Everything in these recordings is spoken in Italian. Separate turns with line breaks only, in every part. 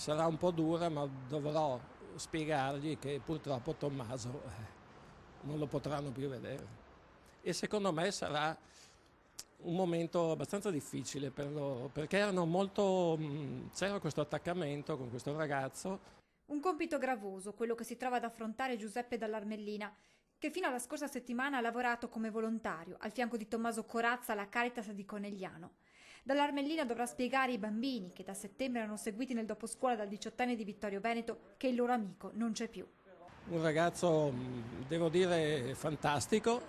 Sarà un po' dura, ma dovrò spiegargli che purtroppo Tommaso non lo potranno più vedere. E secondo me sarà un momento abbastanza difficile per loro, perché erano molto, c'era questo attaccamento con questo ragazzo.
Un compito gravoso, quello che si trova ad affrontare Giuseppe Dall'Armellina, che fino alla scorsa settimana ha lavorato come volontario al fianco di Tommaso Corazza alla Caritas di Conegliano. Dall'Armellina dovrà spiegare ai bambini, che da settembre erano seguiti nel doposcuola dal 18enne di Vittorio Veneto, che il loro amico non c'è più.
Un ragazzo, devo dire, fantastico,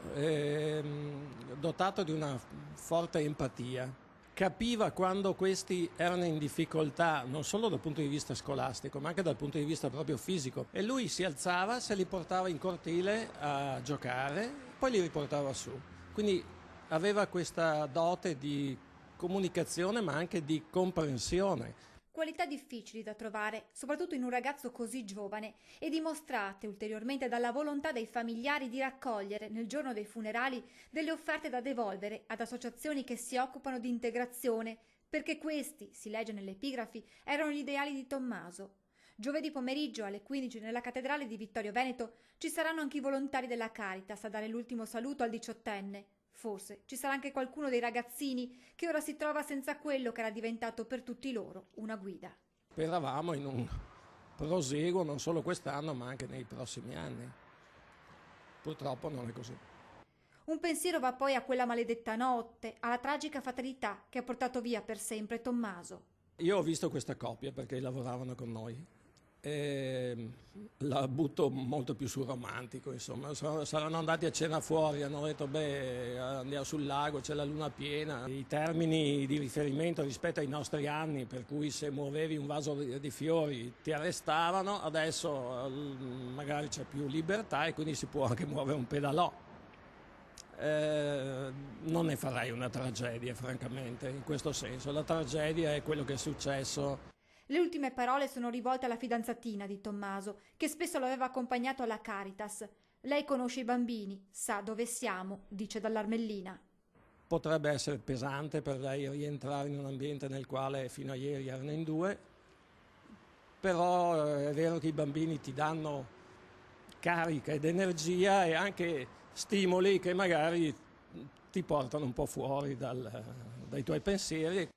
dotato di una forte empatia. Capiva quando questi erano in difficoltà, non solo dal punto di vista scolastico, ma anche dal punto di vista proprio fisico. E lui si alzava, se li portava in cortile a giocare, poi li riportava su. Quindi aveva questa dote di comunicazione, ma anche di comprensione.
Qualità difficili da trovare, soprattutto in un ragazzo così giovane, e dimostrate ulteriormente dalla volontà dei familiari di raccogliere, nel giorno dei funerali, delle offerte da devolvere ad associazioni che si occupano di integrazione, perché questi, si legge nelle epigrafi, erano gli ideali di Tommaso. Giovedì pomeriggio alle 15 nella cattedrale di Vittorio Veneto ci saranno anche i volontari della Caritas a dare l'ultimo saluto al 18enne. Forse ci sarà anche qualcuno dei ragazzini che ora si trova senza quello che era diventato per tutti loro una guida.
Speravamo in un proseguo non solo quest'anno ma anche nei prossimi anni. Purtroppo non è così.
Un pensiero va poi a quella maledetta notte, alla tragica fatalità che ha portato via per sempre Tommaso.
Io ho visto questa coppia perché lavoravano con noi e la butto molto più sul romantico, insomma. Saranno andati a cena fuori, hanno detto beh andiamo sul lago, c'è la luna piena. I termini di riferimento rispetto ai nostri anni, per cui se muovevi un vaso di fiori ti arrestavano, adesso magari c'è più libertà e quindi si può anche muovere un pedalò. Non ne farei una tragedia, francamente, in questo senso. La tragedia è quello che è successo.
Le ultime parole sono rivolte alla fidanzatina di Tommaso, che spesso lo aveva accompagnato alla Caritas. Lei conosce i bambini, sa dove siamo, dice Dall'Armellina.
Potrebbe essere pesante per lei rientrare in un ambiente nel quale fino a ieri erano in due, però è vero che i bambini ti danno carica ed energia e anche stimoli che magari ti portano un po' fuori dai tuoi pensieri.